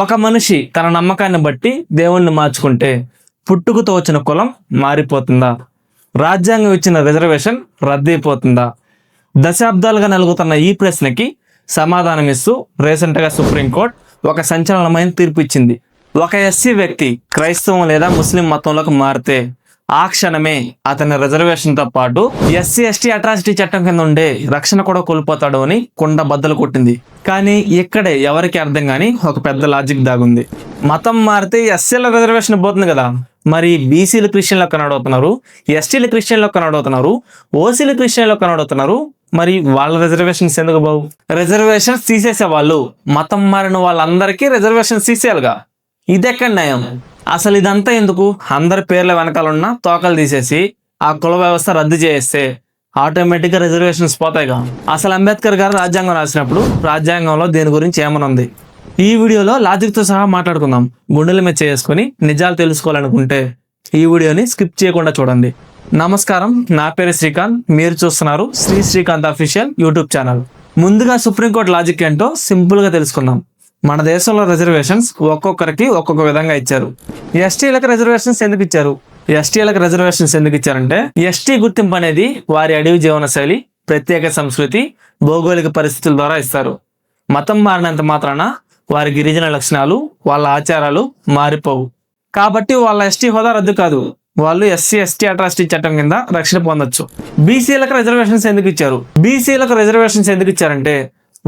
ఒక మనిషి తన నమ్మకాన్ని బట్టి దేవుణ్ణి మార్చుకుంటే పుట్టుకతో వచ్చిన కులం మారిపోతుందా? రాజ్యాంగం ఇచ్చిన రిజర్వేషన్ రద్దయిపోతుందా? దశాబ్దాలుగా నలుగుతున్న ఈ ప్రశ్నకి సమాధానం ఇస్తూ రీసెంట్గా సుప్రీంకోర్టు ఒక సంచలనమైన తీర్పు ఇచ్చింది. ఒక ఎస్సీ వ్యక్తి క్రైస్తవం లేదా ముస్లిం మతంలోకి మారితే ఆ క్షణమే అతని రిజర్వేషన్తో పాటు ఎస్సీ ఎస్టీ అట్రాసిటీ చట్టం కింద ఉండే రక్షణ కూడా కోల్పోతాడు అని కుండ బద్దలు కొట్టింది. కానీ ఇక్కడే ఎవరికి అర్థం కాని ఒక పెద్ద లాజిక్ దాగుంది. మతం మారితే ఎస్సీల రిజర్వేషన్ పోతుంది కదా, మరి బీసీలు క్రిస్టియన్లో కన్వర్ట్ అవుతున్నారు, ఎస్టీలు క్రిస్టియన్లో కన్వర్ట్ అవుతున్నారు, ఓసీలు క్రిస్టియన్లో కన్వర్ట్ అవుతున్నారు, మరి వాళ్ళ రిజర్వేషన్స్ ఎందుకు బావు? రిజర్వేషన్స్ తీసేసే వాళ్ళు మతం మారిన వాళ్ళందరికీ రిజర్వేషన్స్ తీసేయాలిగా, ఇదెక్కడ న్యాయం? అసలు ఇదంతా ఎందుకు? అందరి పేర్ల వెనకాల ఉన్న తోకలు తీసేసి ఆ కుల వ్యవస్థ రద్దు చేస్తే ఆటోమేటిక్గా రిజర్వేషన్స్ పోతాయిగా. అసలు అంబేద్కర్ గారు రాజ్యాంగం రాసినప్పుడు రాజ్యాంగంలో దేని గురించి ఏమనుంది? ఈ వీడియోలో లాజిక్తో సహా మాట్లాడుకుందాం. గుండెల మీద చేసుకొని నిజాలు తెలుసుకోవాలనుకుంటే ఈ వీడియోని స్కిప్ చేయకుండా చూడండి. నమస్కారం, నా పేరు శ్రీకాంత్. మీరు చూస్తున్నారు శ్రీకాంత్ అఫీషియల్ యూట్యూబ్ ఛానల్. ముందుగా సుప్రీంకోర్టు లాజిక్ ఏంటో సింపుల్గా తెలుసుకుందాం. మన దేశంలో రిజర్వేషన్స్ ఒక్కొక్కరికి ఒక్కొక్క విధంగా ఇచ్చారు. ఎస్టీలకు రిజర్వేషన్స్ ఎందుకు ఇచ్చారు? ఎస్టీలకు రిజర్వేషన్స్ ఎందుకు ఇచ్చారంటే ఎస్టీ గుర్తింపు అనేది వారి అడవి జీవన శైలి, ప్రత్యేక సంస్కృతి, భౌగోళిక పరిస్థితుల ద్వారా ఇస్తారు. మతం మారినంత మాత్రాన వారి గిరిజన లక్షణాలు, వాళ్ళ ఆచారాలు మారిపోవు. కాబట్టి వాళ్ళ ఎస్టీ హోదా రద్దు కాదు, వాళ్ళు ఎస్సీ ఎస్టీ అట్రాసిటీ చట్టం కింద రక్షణ పొందొచ్చు. బీసీలకు రిజర్వేషన్స్ ఎందుకు ఇచ్చారు? బీసీలకు రిజర్వేషన్స్ ఎందుకు ఇచ్చారంటే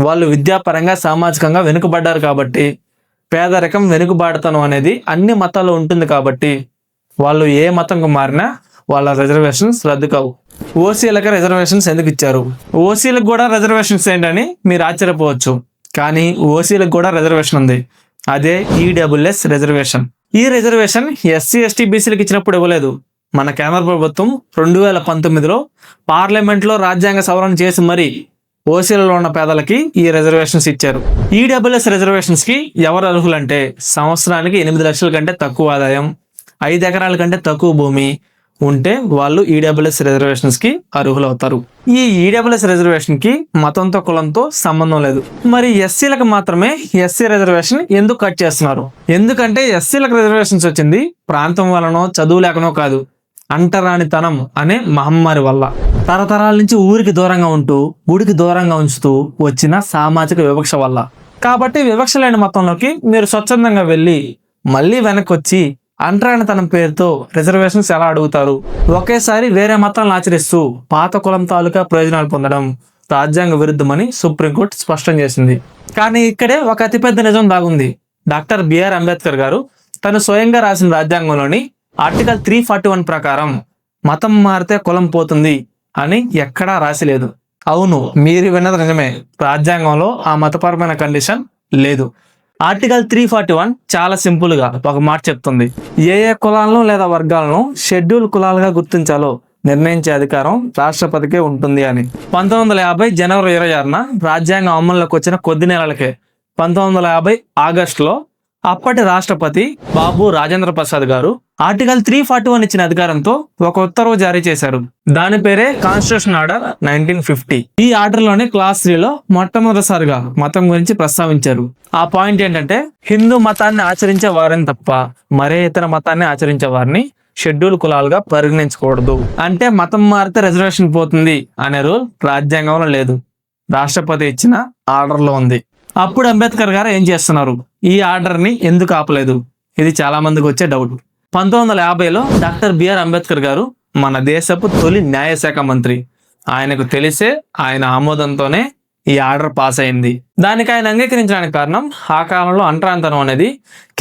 వాళ్ళు విద్యాపరంగా సామాజికంగా వెనుకబడ్డారు కాబట్టి, పేదరికం వెనుకబాటుతనం అనేది అన్ని మతాల్లో ఉంటుంది కాబట్టి వాళ్ళు ఏ మతంకు మారినా వాళ్ళ రిజర్వేషన్స్ రద్దు కావు. ఓసీలకు రిజర్వేషన్స్ ఎందుకు ఇచ్చారు? ఓసీలకు కూడా రిజర్వేషన్స్ ఏంటని మీరు ఆశ్చర్యపోవచ్చు, కానీ ఓసీలకు కూడా రిజర్వేషన్ ఉంది. అదే ఈడబ్ల్యూఎస్ రిజర్వేషన్. ఈ రిజర్వేషన్ ఎస్సీ ఎస్టీ బీసీలకు ఇచ్చినప్పుడు ఇవ్వలేదు. మన కేంద్ర ప్రభుత్వం 2019లో పార్లమెంట్లో రాజ్యాంగ సవరణ చేసి మరి ఓసీలలో ఉన్న పేదలకి ఈ రిజర్వేషన్స్ ఇచ్చారు. ఈడబ్ల్యూఎస్ రిజర్వేషన్స్ కి ఎవరు అర్హులంటే సంవత్సరానికి 8 లక్షల కంటే తక్కువ ఆదాయం, 5 ఎకరాల కంటే తక్కువ భూమి ఉంటే వాళ్ళు ఈడబ్ల్యూఎస్ రిజర్వేషన్స్ కి అర్హులు అవుతారు. ఈ ఈడబ్ల్యూఎస్ రిజర్వేషన్ కి మతంతో కులంతో సంబంధం లేదు. మరి ఎస్సీలకు మాత్రమే ఎస్సీ రిజర్వేషన్ ఎందుకు కట్ చేస్తున్నారు? ఎందుకంటే ఎస్సీలకు రిజర్వేషన్స్ వచ్చింది ప్రాంతం వలనో చదువు లేకనో కాదు, అంటరానితనం అనే మహమ్మారి వల్ల. తరతరాల నుంచి ఊరికి దూరంగా ఉంటూ గుడికి దూరంగా ఉంచుతూ వచ్చిన సామాజిక వివక్ష వల్ల. కాబట్టి వివక్ష లేని మతంలోకి మీరు స్వచ్ఛందంగా వెళ్ళి మళ్ళీ వెనక్కి వచ్చి అంటరానితనం పేరుతో రిజర్వేషన్స్ ఎలా అడుగుతారు? ఒకేసారి వేరే మతాలను ఆచరిస్తూ పాత కులం తాలూకా ప్రయోజనాలు పొందడం రాజ్యాంగ విరుద్ధమని సుప్రీంకోర్టు స్పష్టం చేసింది. కానీ ఇక్కడే ఒక అతిపెద్ద నిజం దాగుంది. డాక్టర్ బిఆర్ అంబేద్కర్ గారు తను స్వయంగా రాసిన రాజ్యాంగంలోని ఆర్టికల్ 341 ప్రకారం మతం మారితే కులం పోతుంది అని ఎక్కడా రాసిలేదు. అవును, మీరు విన్నది నిజమే, రాజ్యాంగంలో ఆ మతపరమైన కండిషన్ లేదు. ఆర్టికల్ 341 చాలా సింపుల్ గా ఒక మాట చెప్తుంది. ఏ కులాలను లేదా వర్గాలను షెడ్యూల్ కులాలుగా గుర్తించాలో నిర్ణయించే అధికారం రాష్ట్రపతికే ఉంటుంది అని. 1950 జనవరి 26న రాజ్యాంగం అమల్లోకి వచ్చిన కొద్ది నెలలకే 1950 ఆగస్టులో అప్పటి రాష్ట్రపతి బాబు రాజేంద్ర ప్రసాద్ గారు ఆర్టికల్ 341 ఇచ్చిన అధికారంతో ఒక ఉత్తర్వు జారీ చేశారు. దాని పేరే కాన్స్టిట్యూషన్ ఆర్డర్ 1950. ఈ ఆర్డర్ లోనే క్లాస్ 3లో మొట్టమొదటిసారిగా మతం గురించి ప్రస్తావించారు. ఆ పాయింట్ ఏంటంటే హిందూ మతాన్ని ఆచరించే వారిని తప్ప మరే ఇతర మతాన్ని ఆచరించే వారిని షెడ్యూల్ కులాలుగా పరిగణించకూడదు. అంటే మతం మారితే రిజర్వేషన్ పోతుంది అనే రూల్ రాజ్యాంగంలో లేదు, రాష్ట్రపతి ఇచ్చిన ఆర్డర్లో ఉంది. అప్పుడు అంబేద్కర్ గారు ఏం చేస్తున్నారు? ఈ ఆర్డర్ని ఎందుకు ఆపలేదు? ఇది చాలా మందికి వచ్చే డౌట్. 1950లో డాక్టర్ బిఆర్ అంబేద్కర్ గారు మన దేశపు తొలి న్యాయశాఖ మంత్రి. ఆయనకు తెలిసే ఆయన ఆమోదంతోనే ఈ ఆర్డర్ పాస్ అయింది. దానికి ఆయన అంగీకరించడానికి కారణం ఆ కాలంలో అంటరానితనం అనేది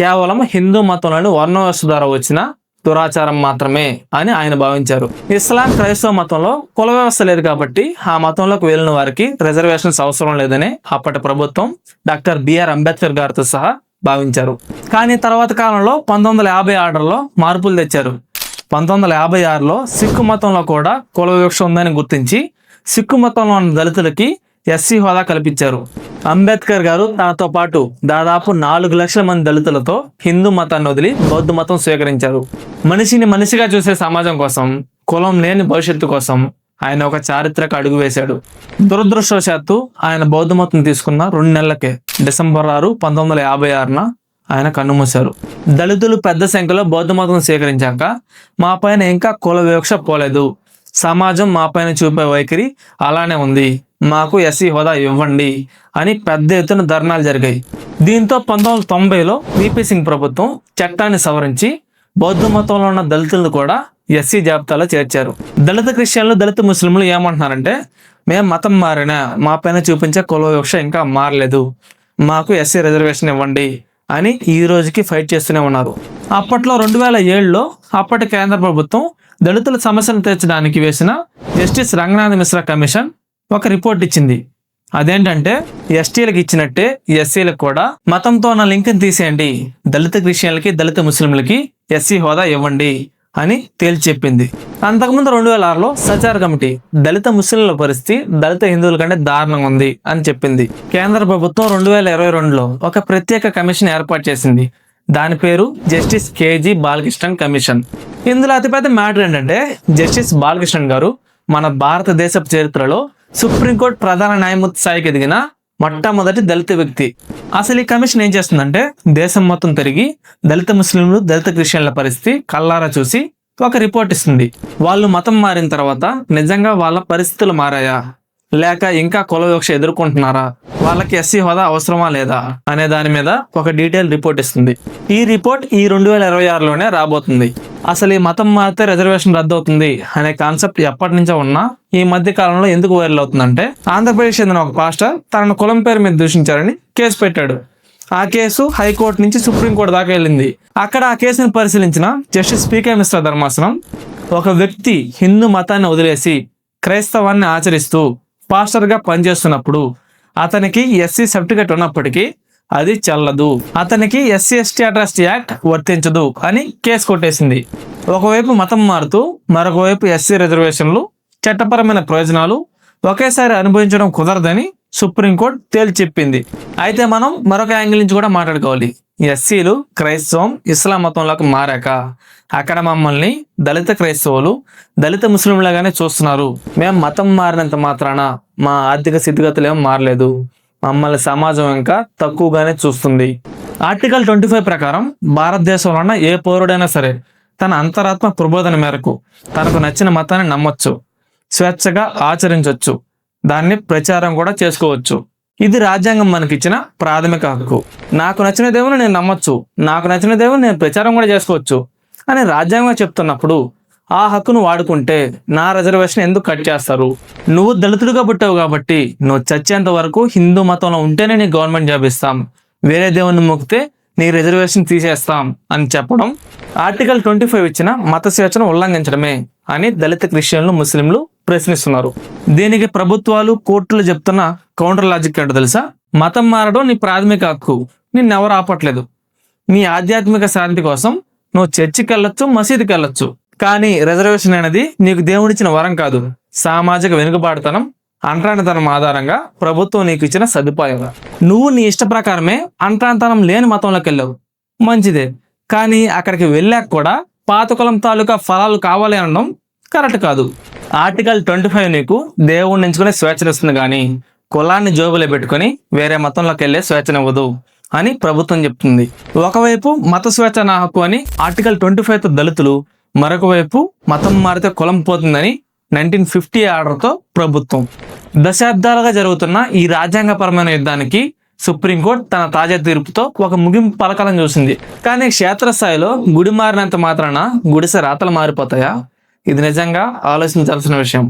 కేవలం హిందూ మతంలోని వర్ణ వ్యవస్థ ద్వారా వచ్చిన దురాచారం మాత్రమే అని ఆయన భావించారు. ఇస్లాం, క్రైస్తవ మతంలో కుల వ్యవస్థ లేదు కాబట్టి ఆ మతంలోకి వెళ్ళిన వారికి రిజర్వేషన్స్ అవసరం లేదని అప్పటి ప్రభుత్వం డాక్టర్ బిఆర్ అంబేద్కర్ గారితో సహా భావించారు. కానీ తర్వాత కాలంలో 1950 ఆర్డర్లో మార్పులు తెచ్చారు. 1956లో సిక్కు మతంలో కూడా కుల వివక్ష ఉందని గుర్తించి సిక్కు మతంలో ఉన్న దళితులకి ఎస్సీ హోదా కల్పించారు. అంబేద్కర్ గారు తనతో పాటు దాదాపు 4 లక్షల మంది దళితులతో హిందూ మతాన్ని వదిలి బౌద్ధ మతం స్వీకరించారు. మనిషిని మనిషిగా చూసే సమాజం కోసం, కులం లేని భవిష్యత్తు కోసం ఆయన ఒక చారిత్రక అడుగు వేశాడు. దురదృష్టవశాత్తు ఆయన బౌద్ధ మతం తీసుకున్న 2 నెలలకే డిసెంబర్ 6, 1956న ఆయన కన్నుమూశారు. దళితులు పెద్ద సంఖ్యలో బౌద్ధ మతం స్వీకరించాక మా పైన ఇంకా కుల వివక్ష పోలేదు, సమాజం మా పైన చూపే వైఖరి అలానే ఉంది, మాకు ఎస్సీ హోదా ఇవ్వండి అని పెద్ద ఎత్తున ధర్నాలు జరిగాయి. దీంతో 1990లో విపి సింగ్ ప్రభుత్వం చట్టాన్ని సవరించి బౌద్ధ మతంలో ఉన్న దళితులను కూడా ఎస్సీ జాబితాలో చేర్చారు. దళిత క్రిస్టియన్లు, దళిత ముస్లింలు ఏమంటున్నారంటే, మేము మతం మారినా మా పైన చూపించే కుల వివక్ష ఇంకా మారలేదు, మాకు ఎస్సీ రిజర్వేషన్ ఇవ్వండి అని ఈ రోజుకి ఫైట్ చేస్తూనే ఉన్నారు. అప్పట్లో 2007లో అప్పటి కేంద్ర ప్రభుత్వం దళితుల సమస్యను తీర్చడానికి వేసిన జస్టిస్ రంగనాథ్ మిశ్రా కమిషన్ ఒక రిపోర్ట్ ఇచ్చింది. అదేంటంటే, ఎస్టీలకు ఇచ్చినట్టే ఎస్సీలకు కూడా మతంతో ఉన్న లింక్ని తీసేయండి, దళిత క్రిస్టియన్లకి, దళిత ముస్లింలకి ఎస్సీ హోదా ఇవ్వండి అని తేల్చి చెప్పింది. అంతకుముందు 2006లో సచార్ కమిటీ దళిత ముస్లింల పరిస్థితి దళిత హిందువుల కంటే దారుణంగా ఉంది అని చెప్పింది. కేంద్ర ప్రభుత్వం 2022లో ఒక ప్రత్యేక కమిషన్ ఏర్పాటు చేసింది. దాని పేరు జస్టిస్ కేజీ బాలకృష్ణన్ కమిషన్. ఇందులో అతిపెద్ద మ్యాటర్ ఏంటంటే, జస్టిస్ బాలకృష్ణన్ గారు మన భారతదేశ చరిత్రలో సుప్రీంకోర్టు ప్రధాన న్యాయమూర్తి స్థాయికి ఎదిగిన మొట్టమొదటి దళిత వ్యక్తి. అసలు ఈ కమిషన్ ఏం చేస్తుందంటే, దేశం మొత్తం తిరిగి దళిత ముస్లింలు, దళిత క్రిస్టియన్ల పరిస్థితి కళ్ళారా చూసి ఒక రిపోర్ట్ ఇస్తుంది. వాళ్ళు మతం మారిన తర్వాత నిజంగా వాళ్ళ పరిస్థితులు మారాయా, లేక ఇంకా కుల వివక్ష ఎదుర్కొంటున్నారా, వాళ్ళకి ఎస్సీ హోదా అవసరమా లేదా అనే దాని మీద ఒక డీటెయిల్ రిపోర్ట్ ఇస్తుంది. ఈ రిపోర్ట్ ఈ 2026లోనే రాబోతుంది. అసలు ఈ మతం మారితే రిజర్వేషన్ రద్దు అవుతుంది అనే కాన్సెప్ట్ ఎప్పటి నుంచో ఉన్నా ఈ మధ్య కాలంలో ఎందుకు వైరల్ అవుతుందంటే, ఆంధ్రప్రదేశ్ చెందిన ఒక పాస్టర్ తనను కులం పేరు మీద దూషించారని కేసు పెట్టాడు. ఆ కేసు హైకోర్టు నుంచి సుప్రీంకోర్టు దాకా వెళ్ళింది. అక్కడ ఆ కేసును పరిశీలించిన జస్టిస్ పికే మిశ్రా ధర్మాసనం, ఒక వ్యక్తి హిందూ మతాన్ని వదిలేసి క్రైస్తవాన్ని ఆచరిస్తూ పాస్టర్గా పనిచేస్తున్నప్పుడు అతనికి ఎస్సీ సర్టిఫికేట్ ఉన్నప్పటికీ అది చెల్లదు, అతనికి ఎస్సీ ఎస్టీ అట్రాసిటీ యాక్ట్ వర్తించదు అని కేసు కొట్టేసింది. ఒకవైపు మతం మారుతూ మరొక వైపు ఎస్సీ రిజర్వేషన్లు, చట్టపరమైన ప్రయోజనాలు ఒకేసారి అనుభవించడం కుదరదని సుప్రీంకోర్టు తేల్చి చెప్పింది. అయితే మనం మరొక యాంగిల్ నుంచి కూడా మాట్లాడుకోవాలి. ఎస్సీలు క్రైస్తవం, ఇస్లాం మతంలోకి మారాక అక్కడ మమ్మల్ని దళిత క్రైస్తవులు, దళిత ముస్లింలుగానే చూస్తున్నారు. మేము మతం మారినంత మాత్రాన మా ఆర్థిక స్థితిగతులు ఏం మారలేదు, మమ్మల్ని సమాజం ఇంకా తక్కువగానే చూస్తుంది. ఆర్టికల్ 25 ప్రకారం భారతదేశంలో ఉన్న ఏ పౌరుడైనా సరే తన అంతరాత్మ ప్రబోధన మేరకు తనకు నచ్చిన మతాన్ని నమ్మొచ్చు, స్వేచ్ఛగా ఆచరించవచ్చు, దాన్ని ప్రచారం కూడా చేసుకోవచ్చు. ఇది రాజ్యాంగం మనకిచ్చిన ప్రాథమిక హక్కు. నాకు నచ్చిన దేవుని నేను నమ్మొచ్చు, నాకు నచ్చిన దేవుని నేను ప్రచారం కూడా చేసుకోవచ్చు అని రాజ్యాంగం చెప్తున్నప్పుడు ఆ హక్కును వాడుకుంటే నా రిజర్వేషన్ ఎందుకు కట్ చేస్తారు? నువ్వు దళితుడిగా పుట్టావు కాబట్టి నువ్వు చచ్చేంత వరకు హిందూ మతంలో ఉంటేనే నీ గవర్నమెంట్ జాబ్ ఇస్తాం, వేరే దేవుని మొక్కితే నీ రిజర్వేషన్ తీసేస్తాం అని చెప్పడం ఆర్టికల్ 25 ఇచ్చిన మత స్వేచ్ఛను ఉల్లంఘించడమే అని దళిత క్రిస్టియన్లు, ముస్లింలు ప్రశ్నిస్తున్నారు. దీనికి ప్రభుత్వాలు, కోర్టులు చెప్తున్న కౌంటర్ లాజిక్ ఏంటో తెలుసా? మతం మారడం నీ ప్రాథమిక హక్కు, నిన్నెవరు ఆపట్లేదు. నీ ఆధ్యాత్మిక శాంతి కోసం నువ్వు చర్చికి వెళ్ళొచ్చు, మసీదుకి వెళ్ళొచ్చు, కానీ రిజర్వేషన్ అనేది నీకు దేవుడిచ్చిన వరం కాదు, సామాజిక వెనుకబాటుతనం, అంటరానితనం ఆధారంగా ప్రభుత్వం నీకు ఇచ్చిన సదుపాయం. నువ్వు నీ ఇష్ట ప్రకారమే అంటరానితనం లేని మతంలోకి వెళ్ళావు, మంచిదే, కానీ అక్కడికి వెళ్ళాక కూడా పాత కులం తాలూకా ఫలాలు కావాలి అనడం కరెక్ట్ కాదు. ఆర్టికల్ 25 నీకు దేవుడిని ఎంచుకునే స్వేచ్ఛనిస్తుంది, కానీ కులాన్ని జోబులో పెట్టుకుని వేరే మతంలోకి వెళ్ళే స్వేచ్ఛనివ్వదు అని ప్రభుత్వం చెప్తుంది. ఒకవైపు మత స్వేచ్ఛ నా హక్కు అని ఆర్టికల్ 25తో దళితులు, మరొక వైపు మతం మారితే కులం పోతుందని 1950 ఆర్డర్తో ప్రభుత్వం. దశాబ్దాలుగా జరుగుతున్న ఈ రాజ్యాంగపరమైన యుద్ధానికి సుప్రీంకోర్టు తన తాజా తీర్పుతో ఒక ముగింపు పలకాలని చూసింది. కానీ క్షేత్రస్థాయిలో గుడి మారినంత మాత్రాన గుడిసె రాతలు మారిపోతాయా? ఇది నిజంగా ఆలోచించాల్సిన విషయం.